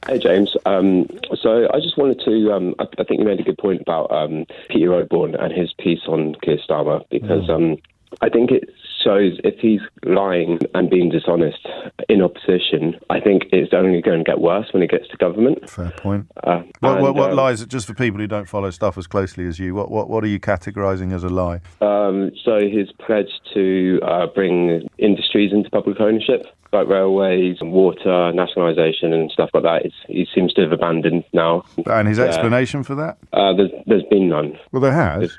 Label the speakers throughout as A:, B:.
A: Hey, James. So I just wanted to, I think you made a good point about Peter Oborne and his piece on Keir Starmer, because I think it shows if he's lying and being dishonest in opposition, I think it's only going to get worse when it gets to government.
B: Fair point. What lies, just for people who don't follow stuff as closely as you, what are you categorising as a lie?
A: So his pledge to bring industries into public ownership, like railways, water, nationalisation and stuff like that, he seems to have abandoned now.
B: And his explanation for that?
A: There's been none.
B: Well, there has.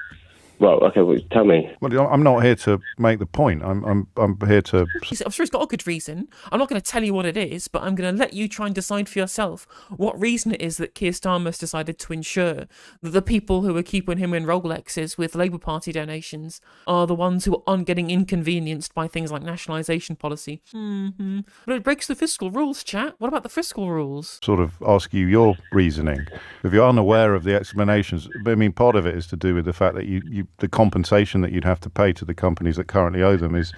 A: Well, okay, tell me.
B: Well, I'm not here to make the point. I'm here to...
C: I'm sure he's got a good reason. I'm not going to tell you what it is, but I'm going to let you try and decide for yourself what reason it is that Keir Starmer's decided to ensure that the people who are keeping him in Rolexes with Labour Party donations are the ones who aren't getting inconvenienced by things like nationalisation policy. But it breaks the fiscal rules, chat. What about the fiscal rules?
B: Sort of ask you your reasoning. If you're unaware of the explanations, I mean, part of it is to do with the fact that the compensation that you'd have to pay to the companies that currently owe them is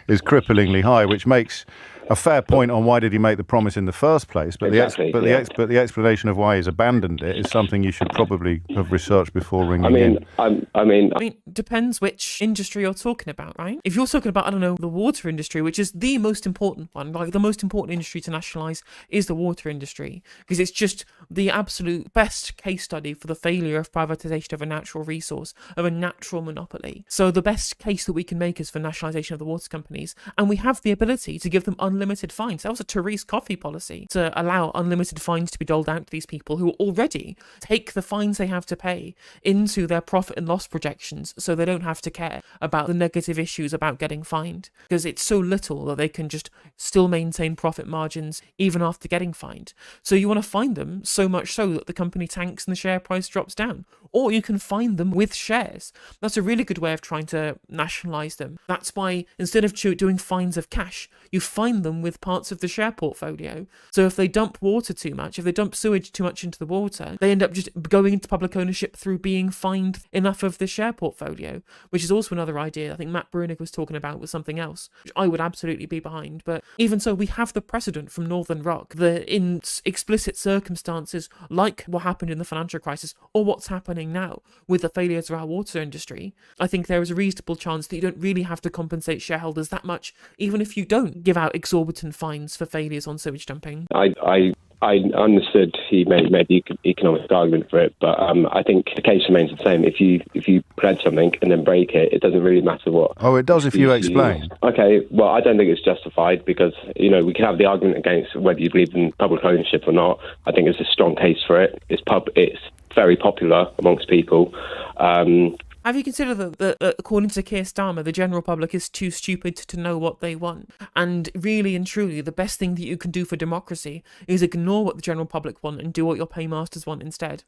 B: cripplingly high, which makes a fair point on why did he make the promise in the first place. But the explanation of why he's abandoned it is something you should probably have researched before ringing in.
A: I mean,
C: depends which industry you're talking about, right? If you're talking about, I don't know, the water industry, which is the most important one, like the most important industry to nationalise is the water industry, because it's just the absolute best case study for the failure of privatisation of a natural resource, of a natural monopoly. So the best case that we can make is for nationalisation of the water companies, and we have the ability to give them unlimited fines. That was a Therese Coffey policy, to allow unlimited fines to be doled out to these people who already take the fines they have to pay into their profit and loss projections, so they don't have to care about the negative issues about getting fined, because it's so little that they can just still maintain profit margins even after getting fined. So you want to fine them so much so that the company tanks and the share price drops down, or you can fine them with shares. That's a really good way of trying to nationalise them. That's why instead of doing fines of cash, you fine them with parts of the share portfolio. So if they dump water too much, if they dump sewage too much into the water, they end up just going into public ownership through being fined enough of the share portfolio, which is also another idea I think Matt Brunig was talking about with something else, which I would absolutely be behind. But even so, we have the precedent from Northern Rock that in explicit circumstances like what happened in the financial crisis, or what's happening now with the failures of our water industry, I think there is a reasonable chance that you don't really have to compensate shareholders that much, even if you don't give out exorbitant fines for failures on sewage dumping.
A: I understood he made the economic argument for it, but I think the case remains the same. If you pledge something and then break it, it doesn't really matter what.
B: Oh, it does if you explain.
A: Okay, well, I don't think it's justified, because we can have the argument against whether you believe in public ownership or not. I think it's a strong case for it. It's very popular amongst people.
C: Have you considered that, according to Keir Starmer, the general public is too stupid to know what they want? And really and truly, the best thing that you can do for democracy is ignore what the general public want and do what your paymasters want instead.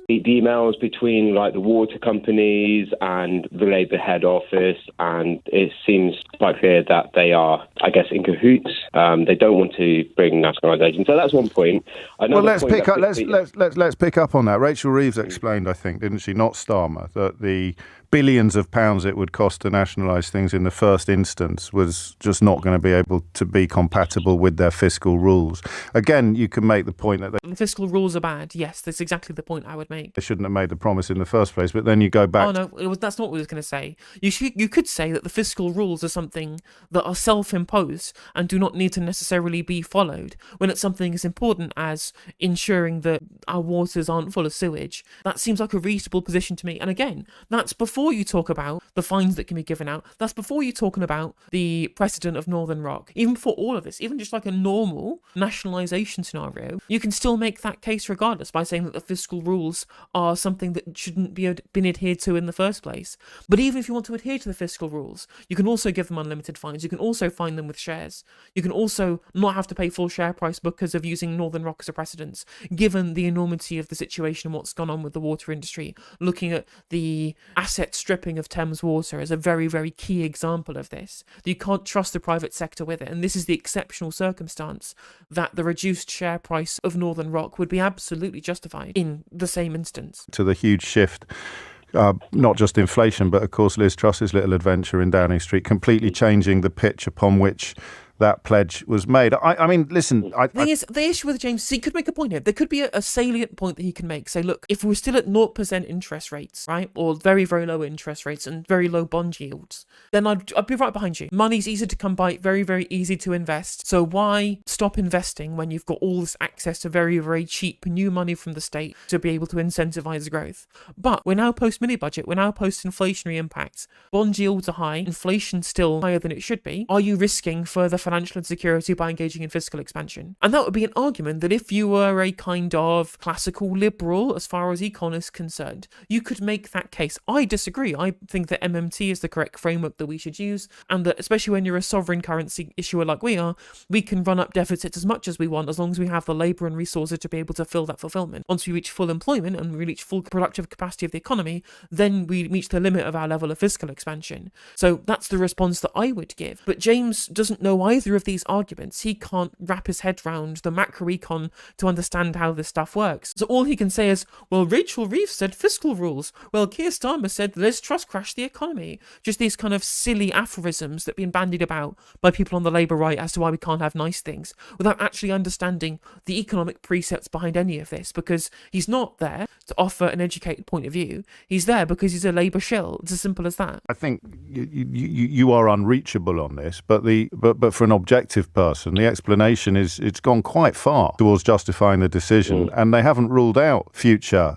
A: The emails between the water companies and the Labour head office, and it seems quite clear that they are, I guess, in cahoots. They don't want to bring nationalisation. So that's one point.
B: Let's pick up on that. Rachel Reeves explained, I think, didn't she, not Starmer, that the billions of pounds it would cost to nationalise things in the first instance was just not going to be able to be compatible with their fiscal rules. Again, you can make the point that
C: the fiscal rules are bad. Yes, that's exactly the point I would make.
B: They shouldn't have made the promise in the first place, but then you go back...
C: Oh, no, that's not what I was going to say. You could say that the fiscal rules are something that are self-imposed and do not need to necessarily be followed, when it's something as important as ensuring that our waters aren't full of sewage. That seems like a reasonable position to me. And again, that's before you talk about the fines that can be given out. That's before you're talking about the precedent of Northern Rock. Even before all of this, even just like a normal nationalisation scenario, you can still make that case regardless by saying that the fiscal rules are something that shouldn't be been adhered to in the first place. But even if you want to adhere to the fiscal rules, you can also give them unlimited fines. You can also fine them with shares. You can also not have to pay full share price because of using Northern Rock as a precedent, given the enormity of the situation and what's gone on with the water industry. Looking at the asset stripping of Thames Water is a very, very key example of this. You can't trust the private sector with it, and this is the exceptional circumstance that the reduced share price of Northern Rock would be absolutely justified in the same instance.
B: To the huge shift, not just inflation, but of course Liz Truss's little adventure in Downing Street, completely changing the pitch upon which that pledge was made. I mean, listen.
C: The issue with James, he could make a point here. There could be a salient point that he can make. Say, look, if we're still at 0% interest rates, right, or very, very low interest rates and very low bond yields, then I'd be right behind you. Money's easy to come by, very, very easy to invest. So why stop investing when you've got all this access to very, very cheap new money from the state to be able to incentivize growth? But we're now post-mini budget. We're now post-inflationary impacts. Bond yields are high. Inflation's still higher than it should be. Are you risking further financial insecurity by engaging in fiscal expansion? And that would be an argument that if you were a kind of classical liberal, as far as econ is concerned, you could make that case. I disagree. I think that MMT is the correct framework that we should use, and that especially when you're a sovereign currency issuer like we are, we can run up deficits as much as we want as long as we have the labour and resources to be able to fill that fulfilment. Once we reach full employment and we reach full productive capacity of the economy, then we reach the limit of our level of fiscal expansion. So that's the response that I would give. But James doesn't know either of these arguments. He can't wrap his head round the macroecon to understand how this stuff works. So all he can say is, well, Rachel Reeves said fiscal rules. Well, Keir Starmer said Liz Truss crashed the economy. Just these kind of silly aphorisms that have been bandied about by people on the Labour right as to why we can't have nice things, without actually understanding the economic precepts behind any of this, because he's not there to offer an educated point of view. He's there because he's a Labour shill. It's as simple as that.
B: I think you are unreachable on this, but for an objective person, the explanation is it's gone quite far towards justifying the decision, and they haven't ruled out future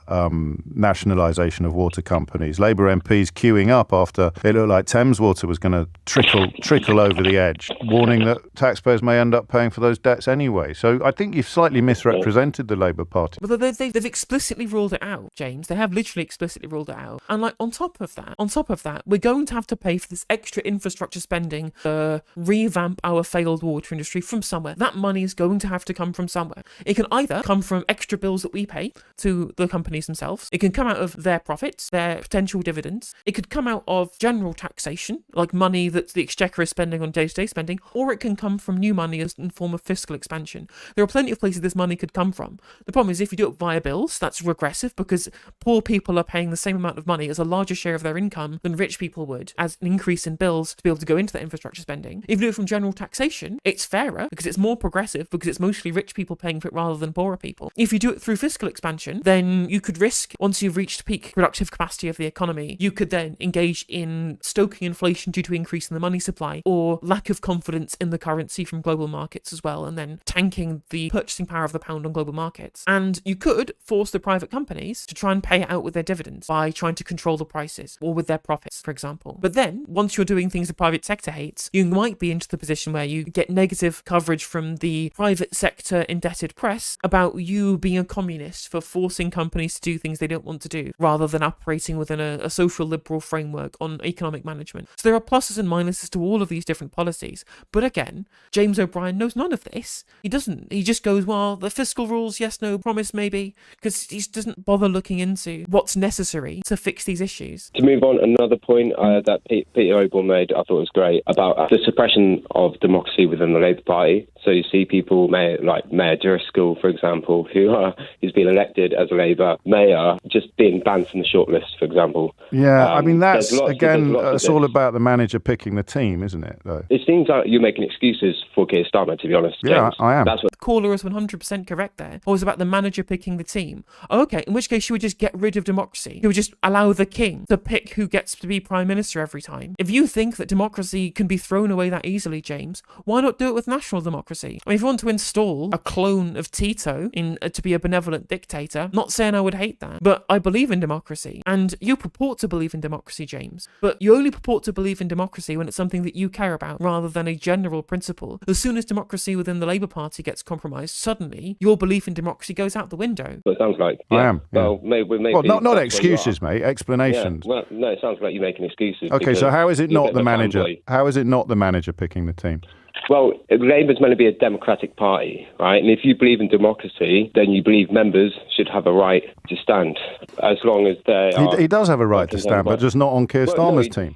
B: nationalisation of water companies. Labour MPs queuing up after it looked like Thames Water was going to trickle over the edge, warning that taxpayers may end up paying for those debts anyway. So I think you've slightly misrepresented the Labour Party.
C: But they've explicitly ruled it out, James. They have literally explicitly ruled it out. And on top of that, we're going to have to pay for this extra infrastructure spending to revamp our failed water industry from somewhere. That money is going to have to come from somewhere. It can either come from extra bills that we pay to the companies themselves. It can come out of their profits, their potential dividends. It could come out of general taxation, like money that the Exchequer is spending on day-to-day spending, or it can come from new money as in form of fiscal expansion. There are plenty of places this money could come from. The problem is if you do it via bills, that's regressive because poor people are paying the same amount of money as a larger share of their income than rich people would, as an increase in bills to be able to go into that infrastructure spending. If you do it from general taxation, it's fairer because it's more progressive because it's mostly rich people paying for it rather than poorer people. If you do it through fiscal expansion, then you could risk, once you've reached peak productive capacity of the economy, you could then engage in stoking inflation due to increase in the money supply or lack of confidence in the currency from global markets as well, and then tanking the purchasing power of the pound on global markets. And you could force the private companies to try and pay it out with their dividends by trying to control the prices or with their profits, for example. But then, once you're doing things the private sector hates, you might be into the position where you get negative coverage from the private sector indebted press about you being a communist for forcing companies to do things they don't want to do, rather than operating within a social liberal framework on economic management. So there are pluses and minuses to all of these different policies. But again, James O'Brien knows none of this. He doesn't. He just goes, well, the fiscal rules, yes, no, promise, maybe, because he doesn't bother looking into what's necessary to fix these issues.
A: To move on, another point that Peter Oborne made, I thought was great, about the suppression of democracy within the Labour Party. So you see people, like Mayor Driscoll, for example, who's been elected as a Labour mayor, just being banned from the shortlist, for example.
B: Yeah, I mean, that's, it's all about the manager picking the team, isn't it, though?
A: It seems like you're making excuses for Keir Starmer, to be honest. James.
B: Yeah, I am.
A: That's what
C: The caller is 100% correct there. Or was about the manager picking the team. Oh, okay, in which case you would just get rid of democracy. You would just allow the king to pick who gets to be prime minister every time. If you think that democracy can be thrown away that easily, James, why not do it with national democracy? I mean, if you want to install a clone of Tito to be a benevolent dictator, not saying I would hate that, but I believe in democracy. And you purport to believe in democracy, James. But you only purport to believe in democracy when it's something that you care about, rather than a general principle. As soon as democracy within the Labour Party gets compromised, suddenly your belief in democracy goes out the window.
A: it sounds like.
B: I am. Yeah.
A: Well, maybe
B: Well, not excuses, mate. Explanations.
A: Yeah. Well, no, it sounds like you're making excuses.
B: Okay, so how is it
A: you're a
B: not
A: bit
B: the
A: of a
B: manager?
A: fanboy.
B: How is it not the manager picking the team?
A: Well, Labour's meant to be a democratic party, right? And if you believe in democracy, then you believe members should have a right to stand, as long as they are...
B: He does have a right to stand, but just not on Keir Starmer's team.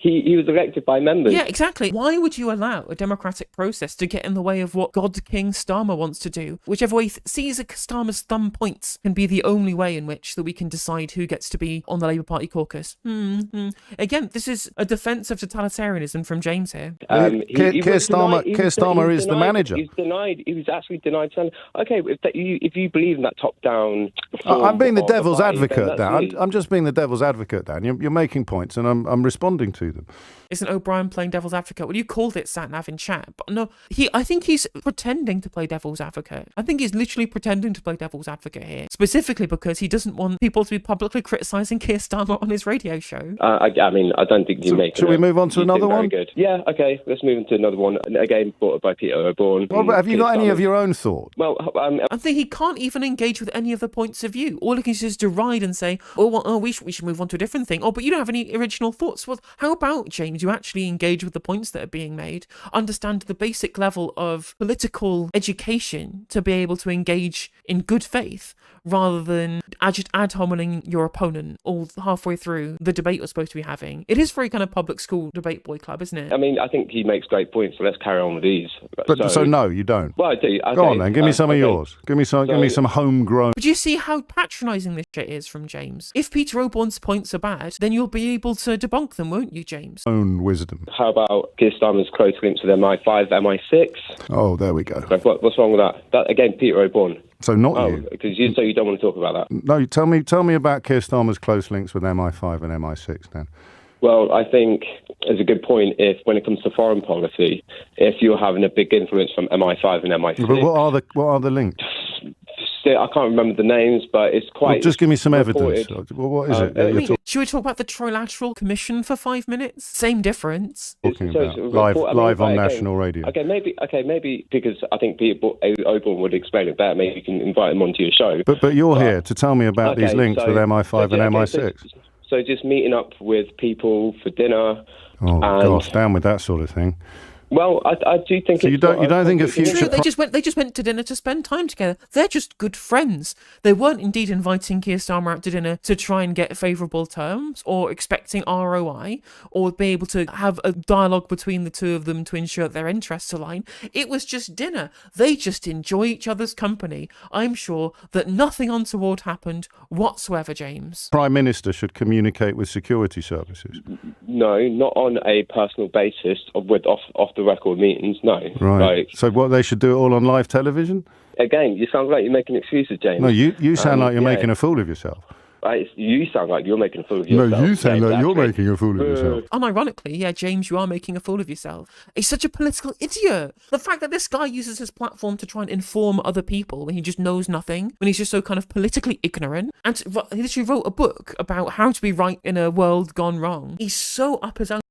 A: He was elected by members.
C: Yeah, exactly. Why would you allow a democratic process to get in the way of what God King Starmer wants to do? Whichever way Caesar Starmer's thumb points can be the only way in which that we can decide who gets to be on the Labour Party caucus. Again, this is a defence of totalitarianism from James here.
B: Keir Starmer is the manager.
A: He was actually denied. Okay, if you believe in that top-down...
B: I'm being the devil's advocate, Dan. I'm just being the devil's advocate, Dan. You're making points, and I'm responding to them.
C: Isn't O'Brien playing devil's advocate? Well, you called it sat-nav in chat, but no, I think he's pretending to play devil's advocate. I think he's literally pretending to play devil's advocate here, specifically because he doesn't want people to be publicly criticising Keir Starmer on his radio show.
A: I mean, I don't think you make.
B: Should we move on to another one?
A: Good. Yeah, okay. Let's move on to another one. Again, brought up by Peter O'Brien.
B: Well, but have you got any of your own thought?
A: Well,
C: I think he can't even engage with any of the points of view. All he can do is deride and say, we should move on to a different thing. Oh, but you don't have any original thoughts. Well, how about, James, you actually engage with the points that are being made, understand the basic level of political education to be able to engage in good faith, rather than just ad hominem your opponent all halfway through the debate we're supposed to be having. It is very kind of public school debate boy club, isn't it?
A: I mean, I think he makes great points, so let's carry on with these.
B: So no, you don't.
A: Well, I do. Okay.
B: Go on then, give me some of yours. Give me some homegrown.
C: But you see how patronising this shit is from James? If Peter O'Brien's points are bad, then you'll be able to debunk them, won't you, James?
B: Own wisdom.
A: How about Keir Starmer's close links with MI5, MI6?
B: Oh, there we go.
A: What's wrong with that? That again, Peter O'Brien.
B: So not you.
A: Because you don't want to talk about that.
B: No, tell me about Keir Starmer's close links with MI5 and MI6, Dan.
A: Well, I think it's a good point when it comes to foreign policy, if you're having a big influence from MI5 and MI6.
B: But what are the links?
A: I can't remember the names, but it's quite...
B: Well, just give me some evidence.
A: Well,
B: what is it?
C: Should we talk about the Trilateral Commission for 5 minutes? Same difference.
B: Talking about live on national radio.
A: Okay, maybe because I think people O'Brien would explain it better. Maybe you can invite him onto your show.
B: But you're here to tell me about these links with MI5 and MI6.
A: So just meeting up with people for dinner.
B: Oh gosh, down with that sort of thing.
A: Well, I do think.
B: So you don't think a future?
C: They just went to dinner to spend time together. They're just good friends. They weren't indeed inviting Keir Starmer out to dinner to try and get favourable terms or expecting ROI or be able to have a dialogue between the two of them to ensure that their interests align. It was just dinner. They just enjoy each other's company. I'm sure that nothing untoward happened whatsoever, James.
B: Prime Minister should communicate with security services.
A: No, not on a personal basis with off the record meetings. No.
B: Right. So what, they should do it all on live television?
A: Again, you sound like you're making excuses, James.
B: No, you sound like you're making a fool of yourself.
A: You sound like you're making a fool of yourself.
B: No, you sound like you're making a fool of yourself.
C: Unironically, yeah, James, you are making a fool of yourself. He's such a political idiot. The fact that this guy uses his platform to try and inform other people when he just knows nothing, when he's just so kind of politically ignorant, and he literally wrote a book about how to be right in a world gone wrong. He's so up his own.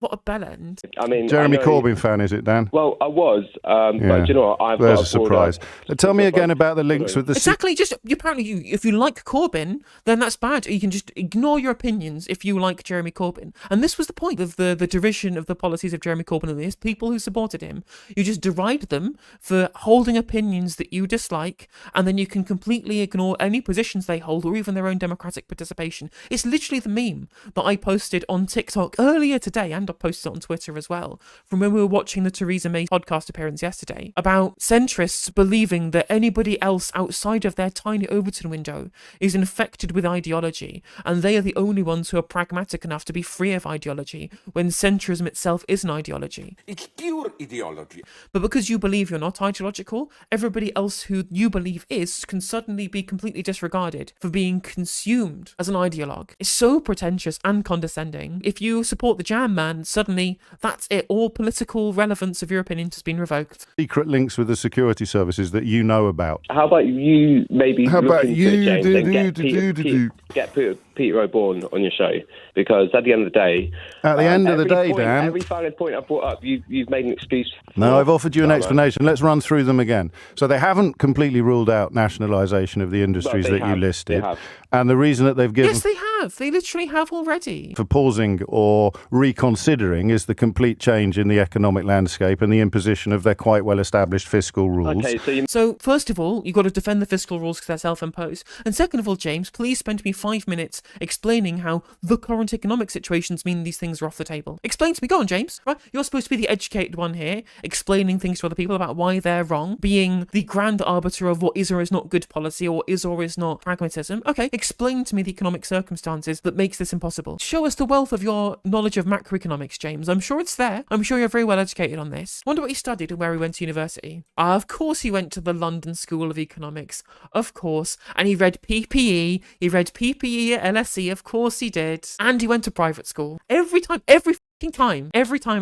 C: What a bellend.
A: I mean,
B: Jeremy Corbyn fan, is it, Dan?
A: Well, I was, but do you know what?
B: There's a surprise. Tell me again about the links with the...
C: Exactly, apparently if you like Corbyn, then that's bad. You can just ignore your opinions if you like Jeremy Corbyn. And this was the point of the derision of the policies of Jeremy Corbyn and these people who supported him. You just deride them for holding opinions that you dislike, and then you can completely ignore any positions they hold or even their own democratic participation. It's literally the meme that I posted on TikTok earlier today, and I posted it on Twitter as well, from when we were watching the Theresa May podcast appearance yesterday, about centrists believing that anybody else outside of their tiny Overton window is infected with ideology, and they are the only ones who are pragmatic enough to be free of ideology, when centrism itself is an ideology.
D: It's pure ideology.
C: But because you believe you're not ideological, everybody else who you believe is can suddenly be completely disregarded for being consumed as an ideologue. It's so pretentious and condescending. If you support the Jam Man, suddenly that's it. All political relevance of your opinion has been revoked.
B: Secret links with the security services that you know about.
A: How about you maybe look into it, James, and get Peter O'Brien on your show? Because at the end of the day...
B: At the end of the day, Dan...
A: Every valid point I brought up, you've made an excuse for.
B: No, I've offered you an explanation. Let's run through them again. So they haven't completely ruled out nationalisation of the industries that you listed. And the reason that they've given...
C: Yes, they have. They literally have already.
B: For pausing or reconsidering is the complete change in the economic landscape and the imposition of their quite well-established fiscal rules.
A: Okay,
C: so first of all, you've got to defend the fiscal rules because they're self-imposed. And second of all, James, please spend me 5 minutes explaining how the current economic situations mean these things are off the table. Explain to me. Go on, James. Right? You're supposed to be the educated one here, explaining things to other people about why they're wrong, being the grand arbiter of what is or is not good policy or is not pragmatism. Okay, explain to me the economic circumstances that makes this impossible. Show us the wealth of your knowledge of macroeconomics, James. I'm sure it's there. I'm sure you're very well educated on this. Wonder what he studied and where he went to university. Of course he went to the London School of Economics. Of course. And he read PPE. He read PPE at LSE. Of course he did. And he went to private school. Every time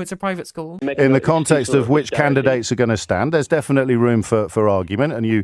C: it's a private school.
B: In the context of which candidates are going to stand, there's definitely room for argument, and you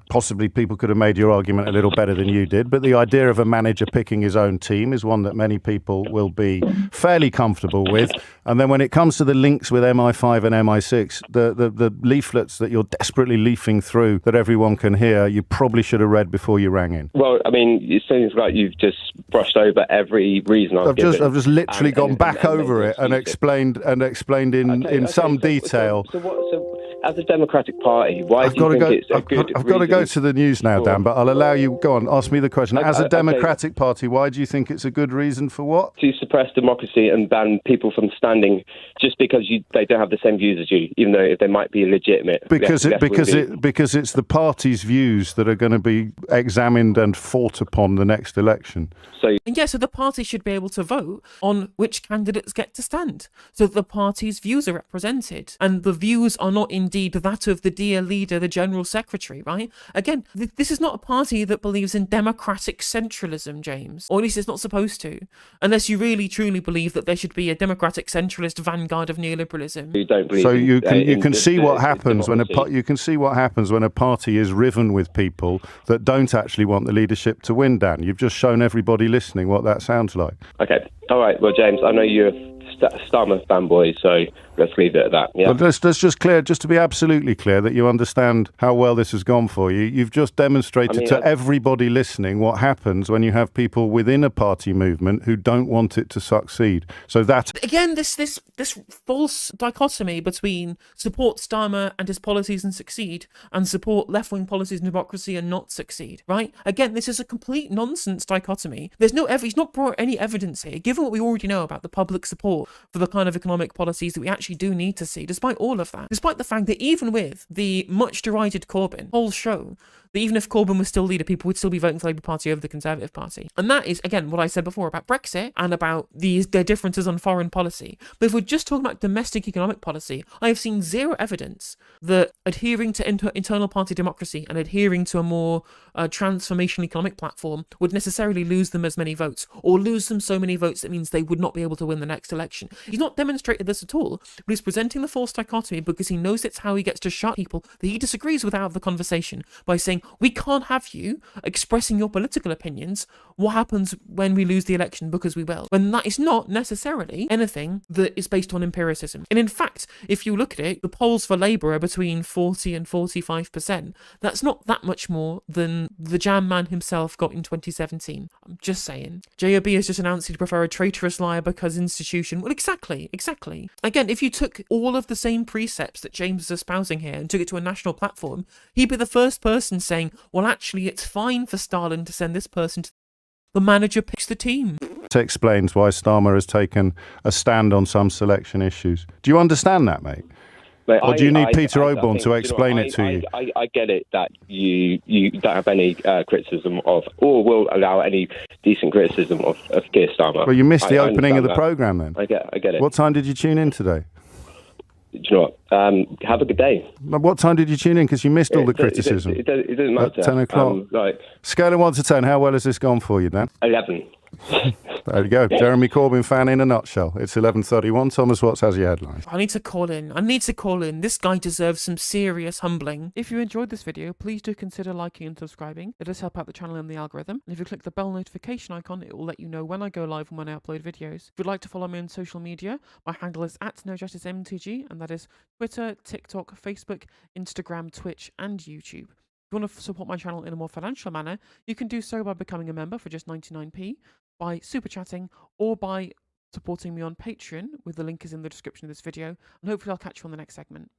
B: possibly people could have made your argument a little better than you did, but the idea of a manager picking his own team is one that many people will be fairly comfortable with. And then when it comes to the links with MI5 and MI6, the leaflets that you're desperately leafing through that everyone can hear, you probably should have read before you rang in.
A: Well, I mean, it seems like you've just brushed over every reason I've given.
B: I've just literally gone back over it and explained in some detail.
A: So as a Democratic Party, why do you think it's a good reason?
B: I've got to go to the news now, Dan, but I'll allow you. Go on, ask me the question. As a Democratic Party, why do you think it's a good reason for what?
A: To suppress democracy and ban people from standing just because they don't have the same views as you, even though they might be legitimate.
B: Because it's the party's views that are going to be examined and fought upon the next election.
C: So the party should be able to vote on which candidates get to stand, so that the party's views are represented, and the views are not indeed that of the dear leader, the General Secretary, right? Again, this is not a party that believes in democratic centralism, James, or at least it's not supposed to, unless you really truly believe that there should be a democratic centralist vanguard of neoliberalism.
A: You don't believe.
B: So you can see what happens when a party is riven with people that don't actually want the leadership to win. Dan, you've just shown everybody listening what that sounds like.
A: Okay, all right. Well, James, I know you're Starmer fanboy, so let's leave it at that. Yeah.
B: But let's just to be absolutely clear that you understand how well this has gone for you. You've just demonstrated to everybody listening what happens when you have people within a party movement who don't want it to succeed. So that
C: again, this false dichotomy between support Starmer and his policies and succeed, and support left-wing policies and democracy and not succeed. Right? Again, this is a complete nonsense dichotomy. There's no he's not brought any evidence here, given what we already know about the public support for the kind of economic policies that we actually do need to see, despite all of that, despite the fact that even with the much derided Corbyn, polls show that even if Corbyn was still leader, people would still be voting for the Labour Party over the Conservative Party. And that is, again, what I said before about Brexit and about their differences on foreign policy. But if we're just talking about domestic economic policy, I have seen zero evidence that adhering to internal party democracy and adhering to a more transformational economic platform would necessarily lose them as many votes, or lose them so many votes that means they would not be able to win the next election. He's not demonstrated this at all, but he's presenting the false dichotomy because he knows it's how he gets to shut people that he disagrees with out of the conversation by saying, we can't have you expressing your political opinions. What happens when we lose the election? Because we will. When that is not necessarily anything that is based on empiricism. And in fact, if you look at it, the polls for Labour are between 40 and 45%. That's not that much more than the Jam Man himself got in 2017. I'm just saying. JOB has just announced he'd prefer a traitorous liar because institution. Well, exactly. Again, if you took all of the same precepts that James is espousing here and took it to a national platform, he'd be the first person saying, well, actually, it's fine for Stalin to send this person to the manager picks the team.
B: It explains why Starmer has taken a stand on some selection issues. Do you understand that, mate? Or do you need Peter Oborne to explain it to you?
A: I get it that you don't have any criticism of, or will allow any decent criticism of Keir Starmer.
B: Well, you missed the opening of the programme then.
A: I get it.
B: What time did you tune in today?
A: Do you know what? Have a good day.
B: What time did you tune in? Because you missed all the criticism.
A: It doesn't matter.
B: At 10 o'clock. Scale of 1 to 10, how well has this gone for you, Dan?
A: 11.
B: There you go. Jeremy Corbyn fan in a nutshell. It's 11:31. Thomas Watts has your headlines.
C: I need to call in. This guy deserves some serious humbling. If you enjoyed this video, please do consider liking and subscribing. It does help out the channel and the algorithm. And if you click the bell notification icon, it will let you know when I go live and when I upload videos. If you'd like to follow me on social media, my handle is @NoJusticeMTG, and that is Twitter, TikTok, Facebook, Instagram, Twitch, and YouTube. If you want to support my channel in a more financial manner, you can do so by becoming a member for just 99p, by super chatting, or by supporting me on Patreon, with the link is in the description of this video, and hopefully I'll catch you on the next segment.